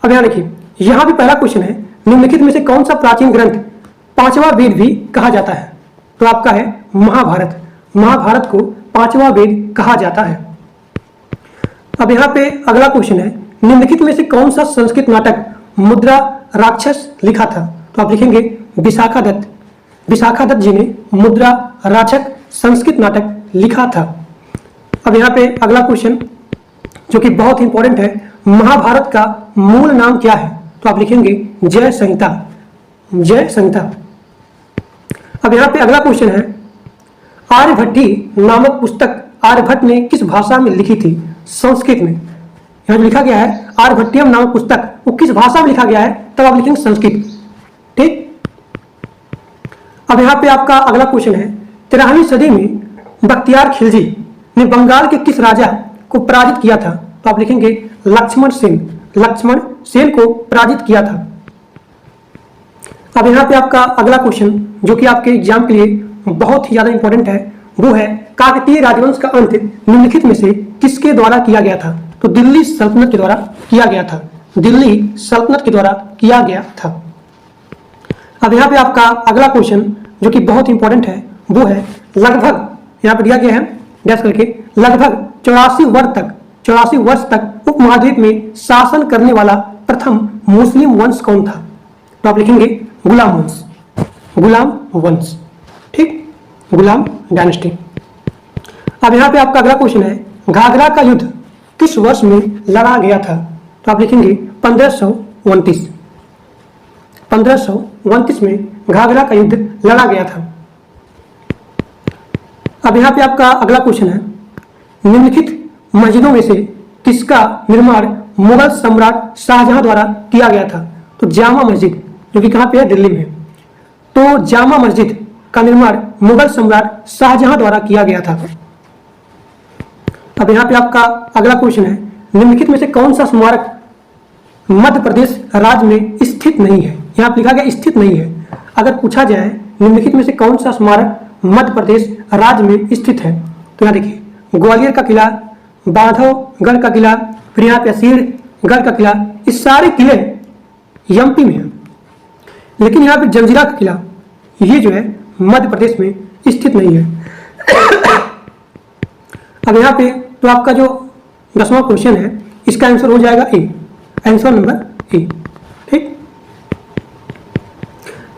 अब यहाँ देखिए, यहाँ भी पहला क्वेश्चन है, निम्नलिखित में से कौन सा प्राचीन ग्रंथ पांचवा वेद भी कहा जाता है? तो आपका है महाभारत। महाभारत को पांचवा वेद कहा जाता है। अब यहाँ पे अगला क्वेश्चन है, निम्नलिखित में से कौन सा संस्कृत नाटक मुद्रा राक्षस लिखा था? तो आप लिखेंगे विशाखा दत्त। विशाखा दत्त जी ने मुद्रा राक्षस संस्कृत नाटक लिखा था। अब यहाँ पे अगला क्वेश्चन जो कि बहुत इंपॉर्टेंट है, महाभारत का मूल नाम क्या है? तो आप लिखेंगे जय संहिता। जय संहिता। अब यहाँ पे अगला क्वेश्चन है, आर्यभट्टी नामक पुस्तक आर्यभट्ट ने किस भाषा में लिखी थी? संस्कृत में। यहाँ जो लिखा गया है आर्यभट्टियम नामक पुस्तक, वो किस भाषा में लिखा गया है? तब आप लिखेंगे संस्कृत। ठीक। अब यहाँ पे आपका अगला क्वेश्चन है, 13वीं सदी में बख्तियार खिलजी ने बंगाल के किस राजा को पराजित किया था? तो आप लिखेंगे लक्ष्मण सेन। लक्ष्मण सेन को पराजित किया था। अब यहाँ पे आपका अगला क्वेश्चन जो कि आपके एग्जाम के लिए बहुत ही ज्यादा इंपॉर्टेंट है, वो है काकतीय राजवंश का अंत निम्नलिखित में से किसके द्वारा किया गया था? तो दिल्ली सल्तनत के द्वारा किया गया था। दिल्ली सल्तनत के द्वारा किया गया था। अब यहाँ पे आपका अगला क्वेश्चन जो कि बहुत इंपॉर्टेंट है, वो है लगभग, यहाँ पे दिया गया है डैश करके, लगभग 84 वर्ष तक उपमहाद्वीप में शासन करने वाला प्रथम मुस्लिम वंश कौन था? तो आप लिखेंगे गुलाम वंश। गुलाम वंश। ठीक, गुलाम डायनेस्टी। अब यहाँ पे आपका अगला क्वेश्चन है, घाघरा का युद्ध किस वर्ष में लड़ा गया था? तो आप लिखेंगे 1529। 1529 में घाघरा का युद्ध लड़ा गया था। अब यहाँ पे आपका अगला क्वेश्चन है, निम्नलिखित मस्जिदों में से किसका निर्माण मुगल सम्राट शाहजहां द्वारा किया गया था? तो जामा मस्जिद, जो कि कहाँ पे है? दिल्ली में। तो जामा मस्जिद का निर्माण मुगल सम्राट शाहजहां द्वारा किया गया था। अब यहाँ पे आपका अगला क्वेश्चन है, निम्नलिखित में से कौन सा स्मारक मध्य प्रदेश राज्य में स्थित नहीं है? यहाँ पे लिखा गया स्थित नहीं है। अगर पूछा जाए निम्नलिखित में से कौन सा स्मारक मध्य प्रदेश राज्य में स्थित है, तो यहाँ देखिए, ग्वालियर का किला, बांधवगढ़ का किला, फिर यहाँ पे असीरगढ़ का किला, इस सारे किले एमपी में है, लेकिन यहाँ पे जंजीरा का किला ये जो है मध्य प्रदेश में स्थित नहीं है। अब यहाँ पे तो आपका जो 10वां क्वेश्चन है, इसका आंसर हो जाएगा ए, आंसर नंबर ए। ठीक।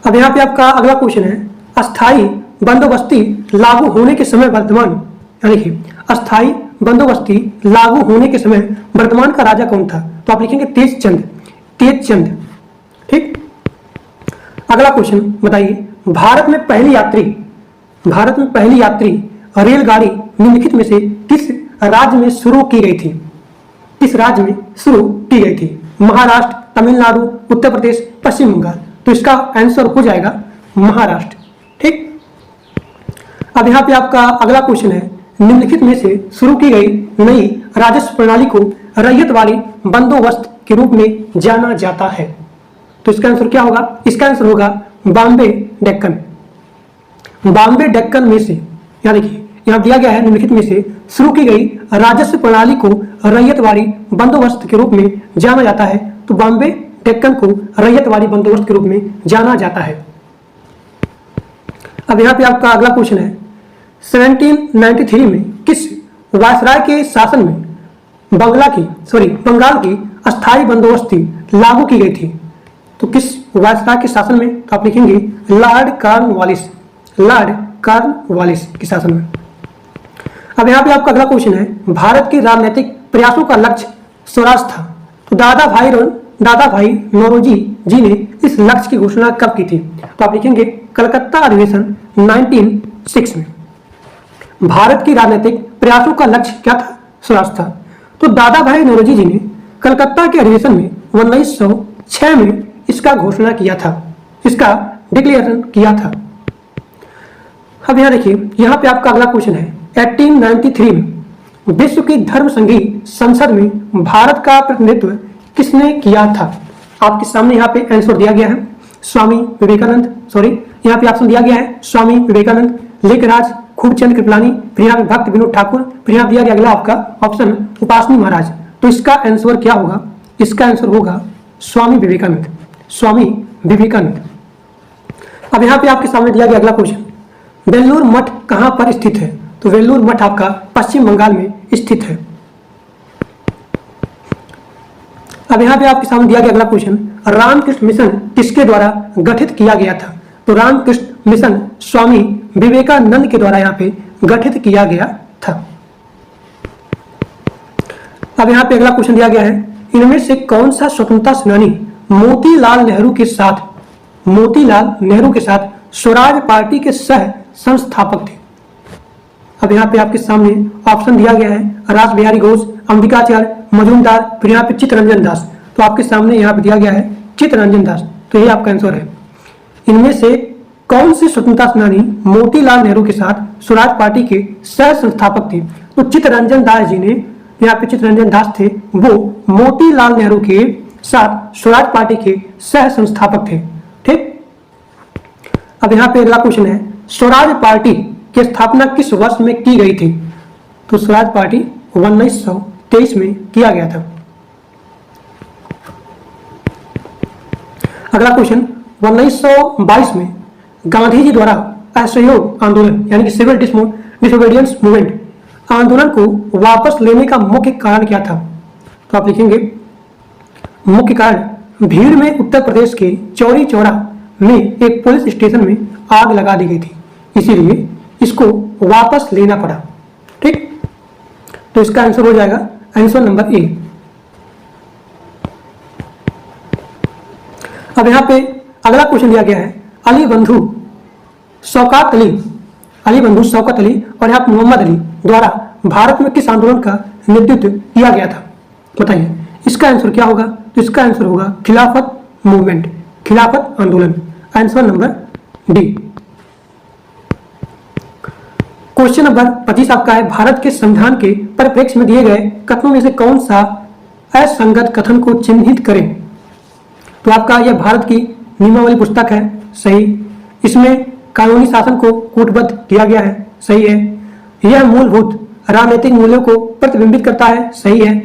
अब यहाँ पे आपका अगला क्वेश्चन है, अस्थाई बंदोबस्ती लागू होने के समय वर्तमान, यानी कि अस्थाई बंदोबस्ती लागू होने के समय वर्तमान का राजा कौन था? तो आप लिखेंगे तेजचंद। तेजचंद। ठीक। अगला क्वेश्चन बताइए, भारत में पहली यात्री रेलगाड़ी निम्नलिखित में से किस राज्य में शुरू की गई थी? किस राज्य में शुरू की गई थी? महाराष्ट्र, तमिलनाडु, उत्तर प्रदेश, पश्चिम बंगाल। तो इसका आंसर हो जाएगा महाराष्ट्र। ठीक। अब यहाँ पे आपका अगला क्वेश्चन है, निम्नलिखित में से शुरू की गई नई राजस्व प्रणाली को रैयतवाड़ी बंदोबस्त के रूप में जाना जाता है। तो इसका आंसर क्या होगा? इसका आंसर होगा बॉम्बे डेक्कन। बॉम्बे डेक्कन में से, यहाँ देखिए, यहाँ दिया गया है निम्नलिखित में से शुरू की गई राजस्व प्रणाली को रैयतवाड़ी बंदोबस्त के रूप में जाना जाता है। तो बॉम्बे डेक्कन को रैयतवाड़ी बंदोबस्त के रूप में जाना जाता है। अब यहाँ पे आपका अगला क्वेश्चन है, 1793 में किस वायसराय के शासन में बंगाल की अस्थायी बंदोबस्ती लागू की गई थी? तो किस वायसराय के शासन में? तो आप लिखेंगे लॉर्ड कॉर्नवालिस। लॉर्ड कॉर्नवालिस के शासन में। अब यहाँ पे आपका अगला क्वेश्चन है, भारत के राजनीतिक प्रयासों का लक्ष्य स्वराज था। तो दादा भाई नौरोजी जी ने इस लक्ष्य की घोषणा कब की थी? तो आप लिखेंगे कलकत्ता अधिवेशन 1906 में। भारत की राजनीतिक प्रयासों का लक्ष्य क्या था? स्वराज था। तो दादा भाई नौरोजी जी ने कलकत्ता के अधिवेशन में 1906 में इसका घोषणा किया था, इसका डिक्लेरेशन किया था। अब यहाँ देखिए, यहाँ पे आपका अगला क्वेश्चन है, 1893 में विश्व की धर्म संघी संसद में भारत का प्रतिनिधित्व किसने किया था? आपके सामने यहाँ पे आंसर दिया गया है, स्वामी विवेकानंद। यहाँ पे ऑप्शन दिया गया है स्वामी विवेकानंद, लेखराज, खूबचंद कृपलानी, फिर यहाँ पे भक्त विनोद ठाकुर, फिर यहाँ दिया गया अगला आपका ऑप्शन उपासनी महाराज। तो इसका आंसर क्या होगा? इसका आंसर होगा स्वामी विवेकानंद। स्वामी विवेकानंद। अब यहाँ पे आपके सामने दिया गया अगला क्वेश्चन, वेल्लूर मठ कहाँ पर स्थित है? तो वेल्लूर मठ आपका पश्चिम बंगाल में स्थित है। अब यहाँ पे आपके सामने दिया गया अगला क्वेश्चन, रामकृष्ण मिशन किसके द्वारा गठित किया गया था? तो रामकृष्ण मिशन स्वामी विवेकानंद के द्वारा यहाँ पे गठित किया गया था। अब यहाँ पे अगला क्वेश्चन दिया गया है, इनमें से कौन सा स्वतंत्रता सेनानी मोतीलाल नेहरू के साथ स्वराज पार्टी के सह संस्थापक थे? अब यहाँ पे आपके सामने ऑप्शन दिया गया है, रास बिहारी घोष, अंबिकाचार्य मजूमदार, फिर यहाँ पे चित्तरंजन दास। तो आपके सामने यहाँ पे दिया गया है चित्तरंजन दास, तो ये आपका आंसर है। इनमें से कौन से स्वतंत्रता सेनानी मोतीलाल नेहरू के साथ स्वराज पार्टी के सह संस्थापक थे? तो चित्तरंजन दास जी ने, यहाँ पे चित्तरंजन दास थे, वो मोतीलाल नेहरू के साथ स्वराज पार्टी के सह संस्थापक थे। ठीक। अब यहाँ पे अगला क्वेश्चन है, स्वराज पार्टी की स्थापना किस वर्ष में की गई थी? तो स्वराज पार्टी 1923 में किया गया था। अगला क्वेश्चन, 1922 में गांधी जी द्वारा असहयोग आंदोलन यानी कि सिविल डिसोबीडियंस मूवमेंट आंदोलन को वापस लेने का मुख्य कारण क्या था? तो आप लिखेंगे मुख्य कारण, भीड़ में उत्तर प्रदेश के चौरी चौरा में एक पुलिस स्टेशन में आग लगा दी गई थी, इसीलिए इसको वापस लेना पड़ा। ठीक। तो इसका आंसर हो जाएगा आंसर नंबर ए। अब यहां पे अगला क्वेश्चन दिया गया है, अली बंधु शौकत अली और यहाँ मोहम्मद अली द्वारा भारत में किस आंदोलन का नेतृत्व किया गया था? बताइए इसका आंसर क्या होगा? तो इसका आंसर होगा खिलाफत मूवमेंट, खिलाफत आंदोलन। Answer number D. Question number 25 आपका है, भारत के संविधान के परिप्रेक्ष्य में दिए गए कथनों में से कौन सा असंगत कथन को चिन्हित करें? तो आपका यह भारत की नियमावली पुस्तक है, सही। इसमें कानूनी शासन को कूटबद्ध किया गया है, सही है। यह मूलभूत राजनीतिक मूल्यों को प्रतिबिंबित करता है, सही है।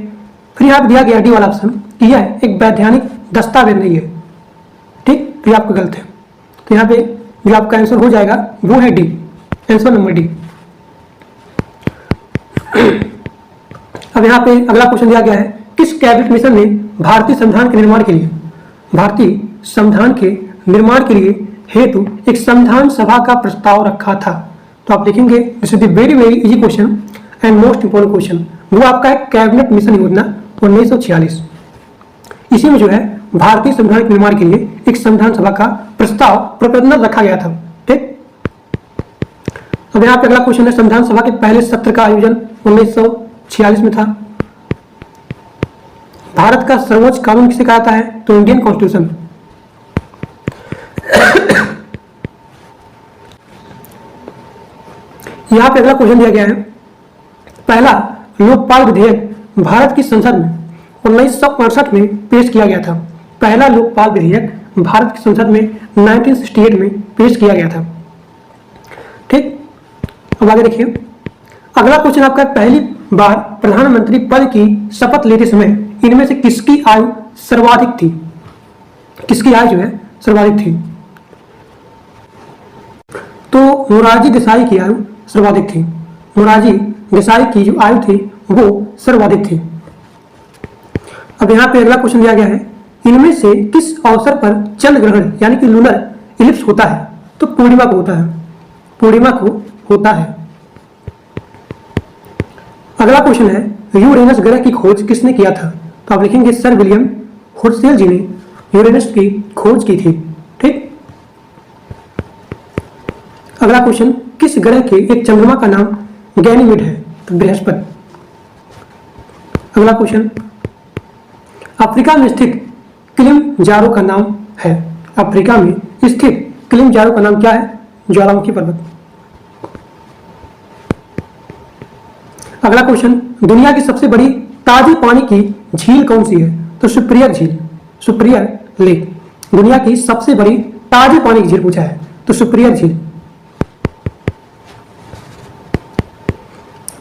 फिर यहाँ दिया गया डी वाला ऑप्शन कि यह एक वैधानिक दस्तावेज नहीं है। ठीक, तो ये आपका गलत है। तो यहाँ पे जो आपका आंसर हो जाएगा वो है डी, आंसर नंबर डी। अब यहाँ पे अगला क्वेश्चन दिया गया है, किस कैबिनेट मिशन ने भारतीय संविधान के निर्माण के लिए हेतु एक संविधान सभा का प्रस्ताव रखा था? तो आप लिखेंगे this is the very easy question and most important question. वो आपका है कैबिनेट मिशन योजना 1946। इसी में जो है भारतीय संविधान के निर्माण के लिए एक संविधान सभा का प्रस्ताव प्रतिबंध रखा गया था। ठीक। अब यहाँ पे अगला क्वेश्चन है, संविधान सभा के पहले सत्र का आयोजन 1946 में था। भारत का सर्वोच्च कानून किसे कहा जाता है? तो इंडियन कॉन्स्टिट्यूशन। यहां पे अगला क्वेश्चन दिया गया है, पहला लोकपाल विधेयक भारत की संसद में 1968 में पेश किया गया था। पहला लोकपाल विधेयक भारत की संसद में 1968 में पेश किया गया था। ठीक। अब आगे देखिए, अगला क्वेश्चन आपका, पहली बार प्रधानमंत्री पद की शपथ लेते समय इनमें से किसकी आयु सर्वाधिक थी? किसकी आयु जो है सर्वाधिक थी? तो मोरारजी देसाई की आयु सर्वाधिक थी। मोरारजी देसाई की जो आयु थी वो सर्वाधिक थी। अब यहाँ पे अगला क्वेश्चन दिया गया है, इनमें से किस अवसर पर चंद्र ग्रहण यानी कि लूनर इलिप्स होता है? तो पूर्णिमा को होता है, पूर्णिमा को होता है। अगला क्वेश्चन है, यूरेनस ग्रह की खोज किसने किया था? तो आप लिखेंगे सर विलियम हर्शेल जी ने यूरेनस की खोज की थी। ठीक। अगला क्वेश्चन, किस ग्रह के एक चंद्रमा का नाम गैनीमेड है? तो बृहस्पति। अगला क्वेश्चन, अफ्रीका में स्थित किलिमंजारो का नाम है? अफ्रीका में स्थित किलिमंजारो का नाम क्या है? ज्वालामुखी पर्वत। अगला क्वेश्चन, दुनिया की सबसे बड़ी ताजी पानी की झील कौन सी है? तो सुपीरियर झील, सुपीरियर लेक। दुनिया की सबसे बड़ी ताजी पानी की झील पूछा है, तो सुपीरियर झील।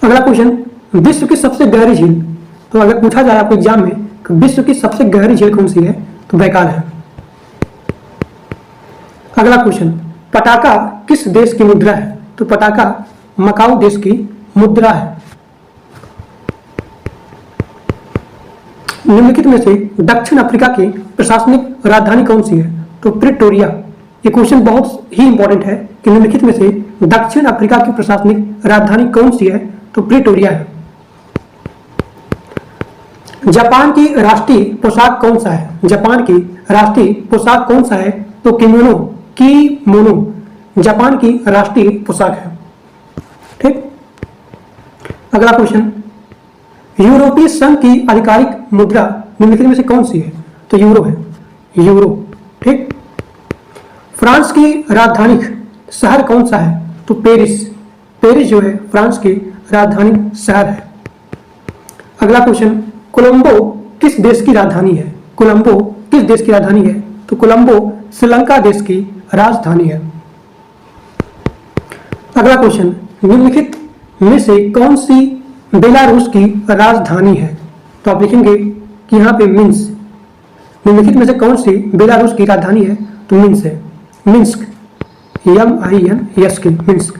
अगला क्वेश्चन, विश्व की सबसे गहरी झील। तो अगर पूछा जाए आपको एग्जाम में विश्व की सबसे गहरी झील कौन सी है? बैकाल है। अगला क्वेश्चन, पटाका किस देश की मुद्रा है? तो पटाका मकाऊ देश की मुद्रा है। निम्नलिखित में से दक्षिण अफ्रीका की प्रशासनिक राजधानी कौन सी है? तो प्रिटोरिया। ये क्वेश्चन बहुत ही इंपॉर्टेंट है कि निम्नलिखित में से दक्षिण अफ्रीका की प्रशासनिक राजधानी कौन सी है? तो प्रिटोरिया है। जापान की राष्ट्रीय पोशाक कौन सा है? जापान की राष्ट्रीय पोशाक कौन सा है? तो कीमोनो जापान की राष्ट्रीय पोशाक है। ठीक। अगला क्वेश्चन, यूरोपीय संघ की आधिकारिक मुद्रा निम्नलिखित में से कौन सी है? तो यूरो है, यूरो। ठीक। फ्रांस की राजधानी शहर कौन सा है? तो पेरिस। पेरिस जो है फ्रांस की राजधानी शहर है। अगला क्वेश्चन, कोलंबो किस देश की राजधानी है? कोलंबो किस देश की राजधानी है? तो कोलंबो श्रीलंका देश की राजधानी है। अगला क्वेश्चन, निम्नलिखित में से कौन सी बेलारूस की राजधानी है? तो आप लिखेंगे कि यहाँ पे मिन्स्क। निम्नलिखित में से कौन सी बेलारूस की राजधानी है? तो मिन्स्क है, मिन्स्क, MINSK, मिन्स्क।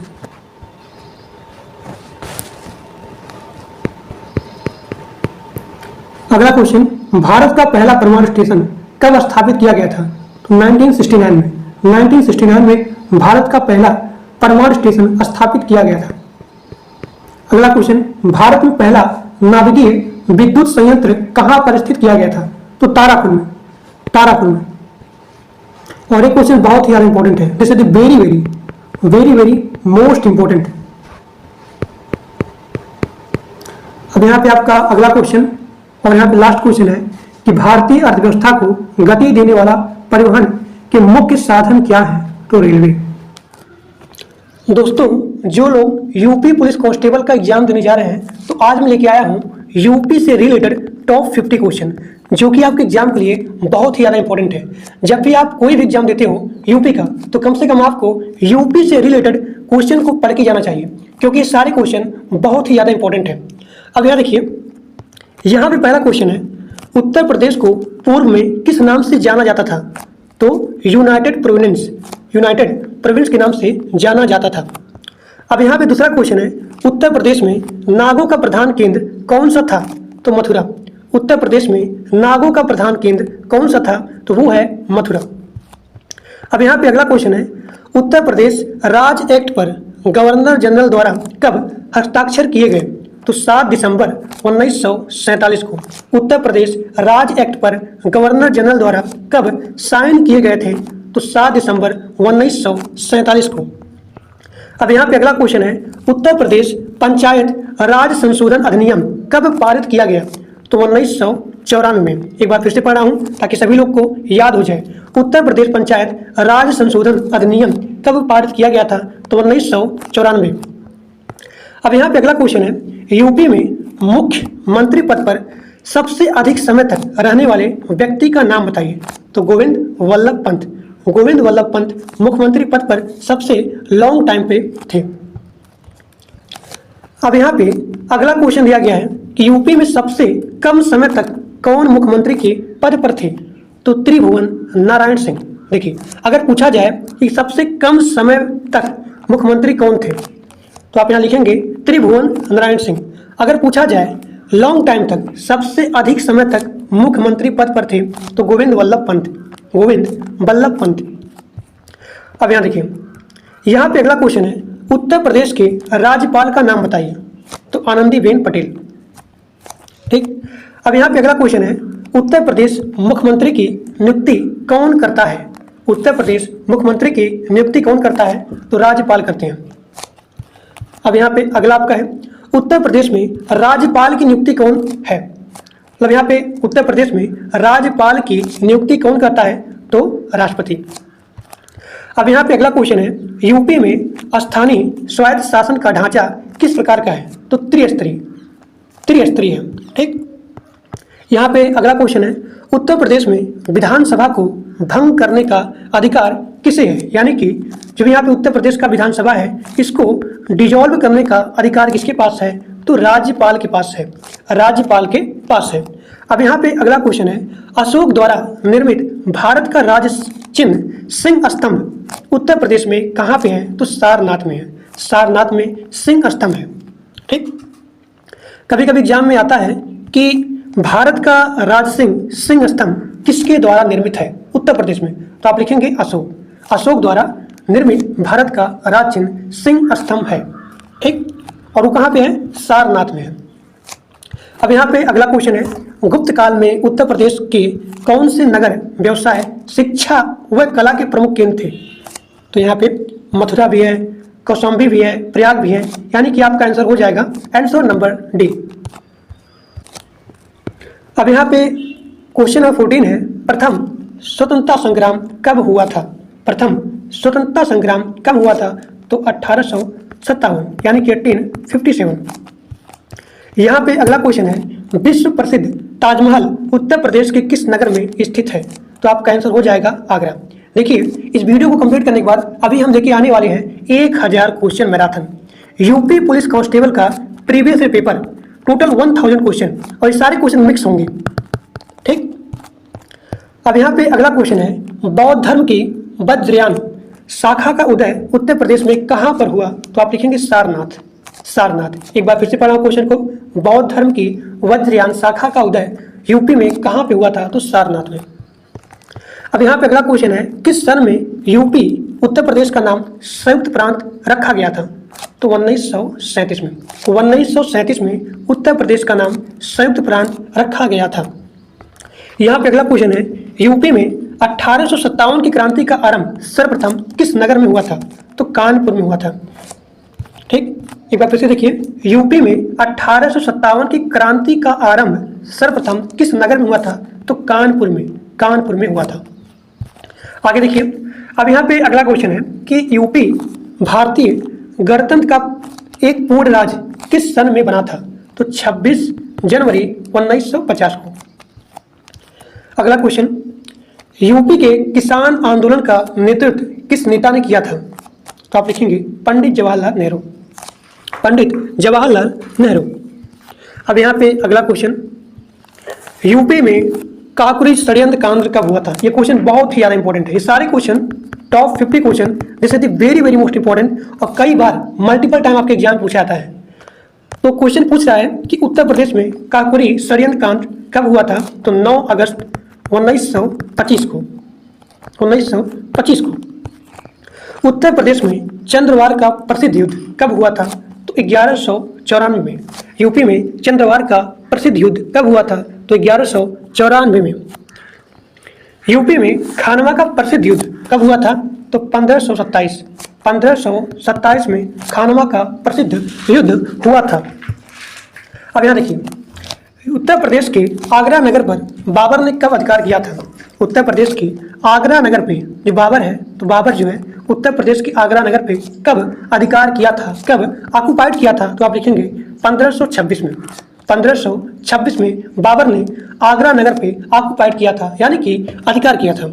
अगला क्वेश्चन, भारत का पहला परमाणु स्टेशन कब स्थापित किया गया था? तो 1969 में। 1969 में भारत का पहला परमाणु स्टेशन स्थापित किया गया था। अगला क्वेश्चन, भारत में पहला नाभिकीय विद्युत संयंत्र कहां पर स्थित किया गया था? तो तारापुर में, तारापुर में। और एक क्वेश्चन बहुत ही ज्यादा इंपॉर्टेंट है, this is very very most important. अब यहाँ पे आपका अगला क्वेश्चन और यहाँ पे लास्ट क्वेश्चन है कि भारतीय अर्थव्यवस्था को गति देने वाला परिवहन के मुख्य साधन क्या है? तो रेलवे। दोस्तों, जो लोग यूपी पुलिस कांस्टेबल का एग्जाम देने जा रहे हैं, तो आज मैं लेके आया हूँ यूपी से रिलेटेड टॉप 50 क्वेश्चन, जो कि आपके एग्जाम के लिए बहुत ही ज़्यादा इंपॉर्टेंट है। जब भी आप कोई भी एग्जाम देते हो यूपी का, तो कम से कम आपको यूपी से रिलेटेड क्वेश्चन को पढ़ के जाना चाहिए, क्योंकि ये सारे क्वेश्चन बहुत ही ज़्यादा इंपॉर्टेंट है। अब यहाँ देखिए, यहाँ पे पहला क्वेश्चन है, उत्तर प्रदेश को पूर्व में किस नाम से जाना जाता था? तो यूनाइटेड प्रोविंस के नाम से जाना जाता था। अब यहाँ पे दूसरा क्वेश्चन है, उत्तर प्रदेश में नागों का प्रधान केंद्र कौन सा था? तो मथुरा। उत्तर प्रदेश में नागों का प्रधान केंद्र कौन सा था? तो वो है मथुरा। अब यहाँ पे अगला क्वेश्चन है, उत्तर प्रदेश राज्य एक्ट पर गवर्नर जनरल द्वारा कब हस्ताक्षर किए गए? तो 7 दिसंबर 1947 को उत्तर प्रदेश राज्य एक्ट पर गवर्नर जनरल द्वारा कब साइन किए गए थे? तो 7 दिसंबर 1947 को। अब यहाँ पे अगला क्वेश्चन है, उत्तर प्रदेश पंचायत राज संशोधन अधिनियम कब पारित किया गया? तो 1994 में। एक बार फिर से पढ़ रहा हूँ ताकि सभी लोग को याद हो जाए। उत्तर प्रदेश पंचायत राज संशोधन अधिनियम कब पारित किया गया था? तो 1994। अब यहाँ पे अगला क्वेश्चन है, यूपी में मुख्यमंत्री पद पर सबसे अधिक समय तक रहने वाले व्यक्ति का नाम बताइए। तो गोविंद वल्लभ पंत। गोविंद वल्लभ पंत मुख्यमंत्री पद पर सबसे लॉन्ग टाइम पे थे। अब यहाँ पे अगला क्वेश्चन दिया गया है कि यूपी में सबसे कम समय तक कौन मुख्यमंत्री के पद पर थे? तो त्रिभुवन नारायण सिंह। देखिए, अगर पूछा जाए कि सबसे कम समय तक मुख्यमंत्री कौन थे, तो आप यहाँ लिखेंगे त्रिभुवन नारायण सिंह। अगर पूछा जाए लॉन्ग टाइम तक सबसे अधिक समय तक मुख्यमंत्री पद पर थे, तो गोविंद वल्लभ पंत। अब यहाँ देखिए, यहाँ पे अगला क्वेश्चन है, उत्तर प्रदेश के राज्यपाल का नाम बताइए। तो आनंदीबेन पटेल। ठीक। अब यहाँ पे अगला क्वेश्चन है, उत्तर प्रदेश मुख्यमंत्री की नियुक्ति कौन करता है? उत्तर प्रदेश मुख्यमंत्री की नियुक्ति कौन करता है? तो राज्यपाल करते हैं। अब यहाँ पे अगला आपका है, उत्तर प्रदेश में राज्यपाल की नियुक्ति कौन है? मतलब यहाँ पे उत्तर प्रदेश में राज्यपाल की नियुक्ति कौन करता है? तो राष्ट्रपति। अब यहाँ पे अगला क्वेश्चन है, यूपी में स्थानीय स्वायत्त शासन का ढांचा किस प्रकार का है? तो त्रिस्तरीय है। ठीक। यहाँ पे अगला क्वेश्चन है, उत्तर प्रदेश में विधानसभा को भंग करने का अधिकार किसे है? यानी कि जो यहाँ पे उत्तर प्रदेश का विधानसभा है, इसको डिजॉल्व करने का अधिकार किसके पास है? तो राज्यपाल के पास है। राज्यपाल के पास है। अब यहाँ पे अगला क्वेश्चन है, अशोक द्वारा निर्मित भारत का राज चिन्ह सिंह स्तंभ उत्तर प्रदेश में कहाँ पे है? तो सारनाथ में है। सारनाथ में सिंह स्तंभ है। ठीक, कभी कभी एग्जाम में आता है कि भारत का राज सिंह स्तंभ किसके द्वारा निर्मित है उत्तर प्रदेश में? तो आप लिखेंगे अशोक। अशोक द्वारा निर्मित भारत का राज चिन्ह सिंह स्तंभ है। ठीक, और वो कहाँ पे है? सारनाथ में है। अब यहाँ पे अगला क्वेश्चन है, गुप्त काल में उत्तर प्रदेश के कौन से नगर व्यवसाय, शिक्षा व कला के प्रमुख केंद्र थे? तो यहाँ पे मथुरा भी है, कौशाम्बी भी है, प्रयाग भी है, यानी कि आपका आंसर हो जाएगा आंसर नंबर डी। अब यहाँ पे क्वेश्चन नंबर 14 है, प्रथम स्वतंत्रता संग्राम कब हुआ था? प्रथम स्वतंत्रता संग्राम कब हुआ था? तो 1857 यानी कि 1857। यहाँ पे अगला क्वेश्चन है, विश्व प्रसिद्ध ताजमहल उत्तर प्रदेश के किस नगर में स्थित है? तो आपका आंसर हो जाएगा आगरा। देखिए, इस वीडियो को कंप्लीट करने के बाद अभी हम लेके आने वाले हैं 1000 question marathon UP police constable का previous year paper, total 1000 question, और ये सारे क्वेश्चन मिक्स होंगे। ठीक, अब यहाँ पे अगला क्वेश्चन है, बौद्ध धर्म की वज्रयान शाखा का उदय उत्तर प्रदेश में कहाँ पर हुआ? तो आप लिखेंगे सारनाथ। सारनाथ। एक बार फिर से पढ़ा क्वेश्चन को, बौद्ध धर्म की वज्रयान शाखा का उदय यूपी में कहाँ पे हुआ था? तो सारनाथ में। अब यहाँ पे अगला क्वेश्चन है, किस सन में यूपी उत्तर प्रदेश का नाम संयुक्त प्रांत रखा गया था? तो 1937 में। 1937 में उत्तर प्रदेश का नाम संयुक्त प्रांत रखा गया था। यहाँ पे अगला क्वेश्चन है, यूपी में 1857 की क्रांति का आरंभ सर्वप्रथम किस नगर में हुआ था? तो कानपुर में हुआ था। ठीक, एक बार फिर से देखिए, यूपी में 1857 की क्रांति का आरंभ सर्वप्रथम किस नगर में हुआ था? तो कानपुर में। कानपुर में हुआ था। आगे देखिए, अब यहाँ पे अगला क्वेश्चन है कि यूपी भारतीय गणतंत्र का एक पूर्ण राज्य किस सन में बना था? तो 26 जनवरी 1950 को। अगला क्वेश्चन, यूपी के किसान आंदोलन का नेतृत्व किस नेता ने किया था? तो आप लिखेंगे पंडित जवाहरलाल नेहरू। पंडित जवाहरलाल नेहरू। अब यहाँ पे अगला क्वेश्चन, यूपी में काकोरी षड्यंत्र कांड कब हुआ था? ये क्वेश्चन बहुत ही ज़्यादा इंपॉर्टेंट है। ये सारे question top 50 question, this is the very very most important, और कई बार मल्टीपल टाइम आपके एग्जाम पूछा जाता है। तो क्वेश्चन पूछ रहा है कि उत्तर प्रदेश में काकोरी षड्यंत्र कांड कब हुआ था? तो 9 अगस्त 1925 को। 1925 को। उत्तर प्रदेश में चंद्रवार का प्रसिद्ध युद्ध कब हुआ था? तो 1194 में। यूपी में चंद्रवार का प्रसिद्ध युद्ध कब हुआ था? तो 1194 में। यूपी में खानवा का प्रसिद्ध युद्ध कब हुआ था? तो 1527। 1527 में खानवा का प्रसिद्ध युद्ध हुआ था। अब यहाँ देखिए, उत्तर प्रदेश के आगरा नगर पर बाबर ने कब अधिकार किया था? उत्तर प्रदेश के आगरा नगर पे जो बाबर है, तो बाबर जो है उत्तर प्रदेश के आगरा नगर पे कब अधिकार किया था, कब ऑक्युपाइड किया था? तो आप लिखेंगे 1526 में। 1526 में बाबर ने आगरा नगर पे ऑक्युपाइड किया था, यानी कि अधिकार किया था।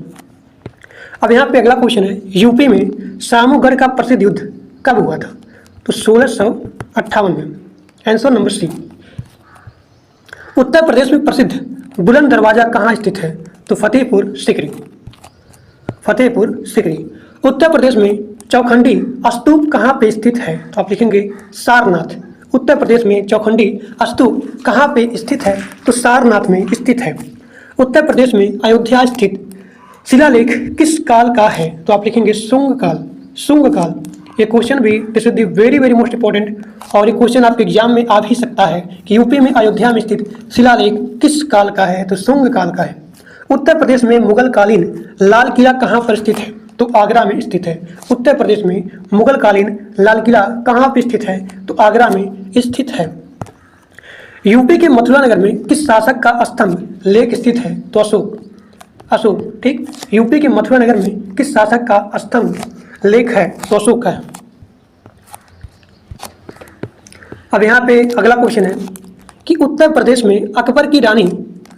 अब यहाँ पे अगला क्वेश्चन है, यूपी में सामूगढ़ का प्रसिद्ध युद्ध कब हुआ था? तो 1658 में। Answer number C. Uttar Pradesh में प्रसिद्ध बुलंद दरवाजा कहाँ स्थित है? तो फतेहपुर सीकरी। फतेहपुर सीकरी। उत्तर प्रदेश में चौखंडी स्तूप कहाँ पे स्थित है? तो आप लिखेंगे सारनाथ। उत्तर प्रदेश में चौखंडी स्तूप कहाँ पे स्थित है? तो सारनाथ में स्थित है। उत्तर प्रदेश में अयोध्या स्थित शिलालेख किस काल का है? तो आप लिखेंगे शुंग काल। शुंग काल। ये क्वेश्चन भी this is the very very most important, और ये क्वेश्चन आपके एग्जाम में आ भी सकता है कि यूपी में अयोध्या में स्थित शिलालेख किस काल का है? तो शुंग काल का है। उत्तर प्रदेश में मुगल कालीन लाल किला कहाँ पर स्थित है? तो आगरा में स्थित है। उत्तर प्रदेश में मुगल कालीन लाल किला कहाँ पर स्थित है? तो आगरा में स्थित है। यूपी के मथुरा नगर में किस शासक का स्तंभ लेख स्थित है? तो अशोक। अशोक। ठीक, यूपी के मथुरा नगर में किस शासक का स्तंभ लेख है? तो अशोक का है। अब यहाँ पे अगला क्वेश्चन है कि उत्तर प्रदेश में अकबर की रानी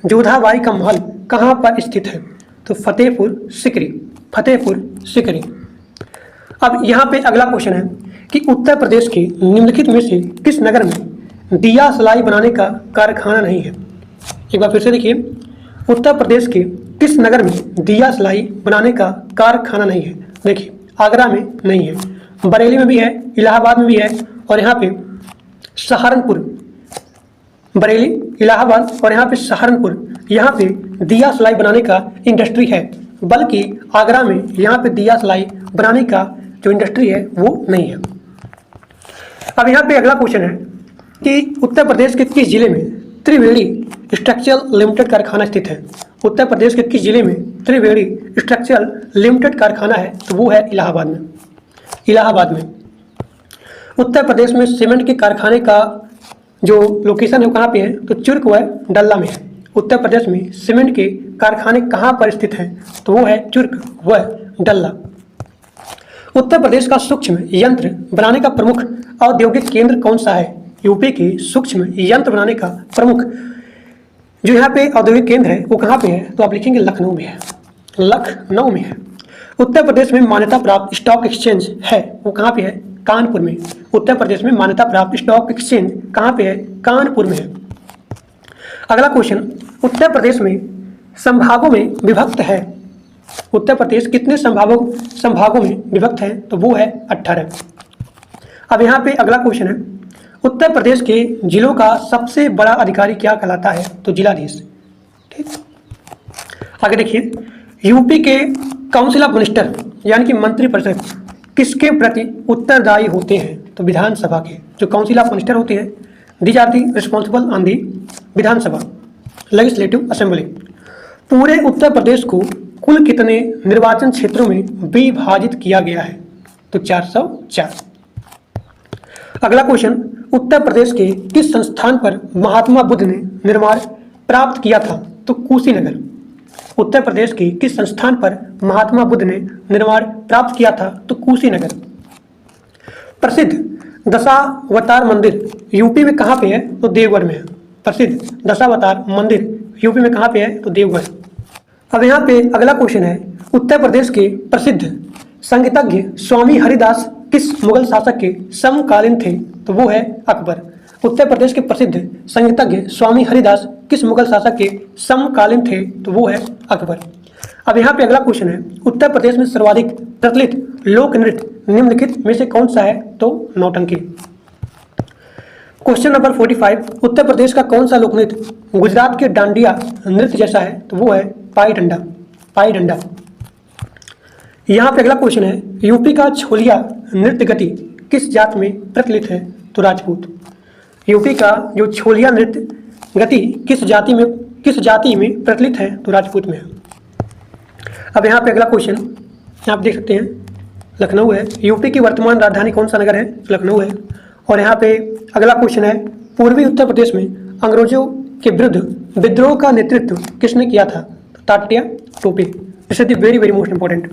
जोधाबाई का महल कहाँ पर स्थित है? तो फतेहपुर सीकरी। फतेहपुर सीकरी। अब यहाँ पे अगला क्वेश्चन है कि उत्तर प्रदेश के निम्नलिखित में से किस नगर में दिया सलाई बनाने का कारखाना नहीं है? एक बार फिर से देखिए, उत्तर प्रदेश के किस नगर में दिया सिलाई बनाने का कारखाना नहीं है? देखिए, आगरा में नहीं है, बरेली में भी है, इलाहाबाद में भी है, और यहाँ पे सहारनपुर, बरेली, इलाहाबाद और यहाँ पे सहारनपुर, यहाँ पे दिया सिलाई बनाने का इंडस्ट्री है, बल्कि आगरा में यहाँ पे दिया सिलाई बनाने का जो इंडस्ट्री है वो नहीं है। अब यहाँ पे अगला क्वेश्चन है कि उत्तर प्रदेश के किस जिले में त्रिवेणी स्ट्रक्चरल लिमिटेड कारखाना स्थित है? उत्तर प्रदेश के किस जिले में त्रिवेणी स्ट्रक्चरल लिमिटेड कारखाना है? तो वो है इलाहाबाद में। इलाहाबाद में। उत्तर प्रदेश में सीमेंट के कारखाने का जो लोकेशन है वो कहाँ पे है? तो चुर्क व डल्ला में है। उत्तर प्रदेश में सीमेंट के कारखाने कहाँ पर स्थित हैं? तो वो है चुर्क व डल्ला। उत्तर प्रदेश का सूक्ष्म यंत्र बनाने का प्रमुख औद्योगिक केंद्र कौन सा है? यूपी के सूक्ष्म यंत्र बनाने का प्रमुख जो यहाँ पे औद्योगिक केंद्र है वो कहाँ पे है? तो आप लिखेंगे लखनऊ में है। लखनऊ में है। उत्तर प्रदेश में मान्यता प्राप्त स्टॉक एक्सचेंज है वो कहाँ पे है? कानपुर में। उत्तर प्रदेश में मान्यता प्राप्त स्टॉक एक्सचेंज कहाँ पे है? कानपुर में है। अगला क्वेश्चन, उत्तर प्रदेश में संभागों में विभक्त है। उत्तर प्रदेश कितने संभागों में विभक्त है? तो वो है 18। अब यहाँ पे अगला क्वेश्चन है, उत्तर प्रदेश के जिलों का सबसे बड़ा अधिकारी क्या कहलाता है? तो जिलाधीश। ठीक, आगे देखिए, यूपी के काउंसिल ऑफ मिनिस्टर यानी कि मंत्रिपरिषद किसके प्रति उत्तरदायी होते हैं? तो विधानसभा के। जो काउंसिल ऑफ मिनिस्टर होते हैं, these are the responsible on the Vidhan Sabha, legislative assembly. पूरे उत्तर प्रदेश को कुल कितने निर्वाचन क्षेत्रों में विभाजित किया गया है? तो 404। अगला क्वेश्चन, उत्तर प्रदेश के किस संस्थान पर महात्मा बुद्ध ने निर्माण प्राप्त किया था? तो कुशीनगर। उत्तर प्रदेश के किस संस्थान पर महात्मा बुद्ध ने निर्माण प्राप्त किया था? तो कुशीनगर। प्रसिद्ध दशावतार मंदिर यूपी में कहाँ पे है? तो देवघर में है। प्रसिद्ध दशावतार मंदिर यूपी में कहाँ पे है? तो देवघर। अब यहाँ पे अगला क्वेश्चन है, उत्तर प्रदेश के प्रसिद्ध संगीतज्ञ स्वामी हरिदास किस मुगल शासक के समकालीन थे? तो वो है अकबर। उत्तर प्रदेश के प्रसिद्ध संगीतज्ञ स्वामी हरिदास किस मुगल शासक के समकालीन थे? तो वो है अकबर। अब यहाँ पे अगला क्वेश्चन है, उत्तर प्रदेश में सर्वाधिक प्रचलित लोक नृत्य निम्नलिखित में से कौन सा है? तो नौटंकी। क्वेश्चन नंबर 45, उत्तर प्रदेश का कौन सा लोक नृत्य गुजरात के डांडिया नृत्य जैसा है? तो वो है पाई डंडा। पाई डंडा। यहाँ पे अगला क्वेश्चन है, यूपी का छोलिया नृत्य गति किस जाति में प्रचलित है? तो राजपूत। यूपी का जो छोलिया नृत्य गति किस जाति में प्रचलित है? तो राजपूत में है। अब यहाँ पे अगला क्वेश्चन आप देख सकते हैं, लखनऊ है। यूपी की वर्तमान राजधानी कौन सा नगर है? लखनऊ है। और यहाँ पे अगला क्वेश्चन है, पूर्वी उत्तर प्रदेश में अंग्रेजों के विरुद्ध विद्रोह का नेतृत्व किसने किया था? Tatya Tope. This is the very very most important.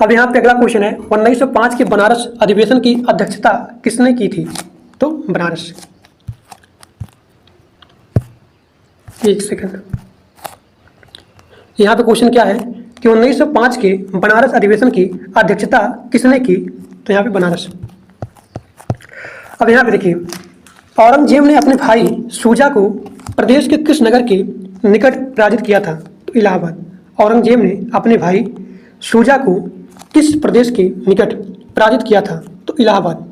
अब यहाँ पे अगला क्वेश्चन है, 1905 के बनारस अधिवेशन की अध्यक्षता किसने की थी? तो बनारस। एक सेकंड, यहाँ पे क्वेश्चन क्या है कि 1905 के बनारस अधिवेशन की अध्यक्षता किसने की? तो यहाँ पे बनारस। अब यहाँ पे देखिए, औरंगजेब ने अपने भाई शुजा को प्रदेश के किस नगर के निकट पराजित किया था? तो इलाहाबाद। औरंगजेब ने अपने भाई शुजा को किस प्रदेश के निकट पराजित किया था? तो इलाहाबाद।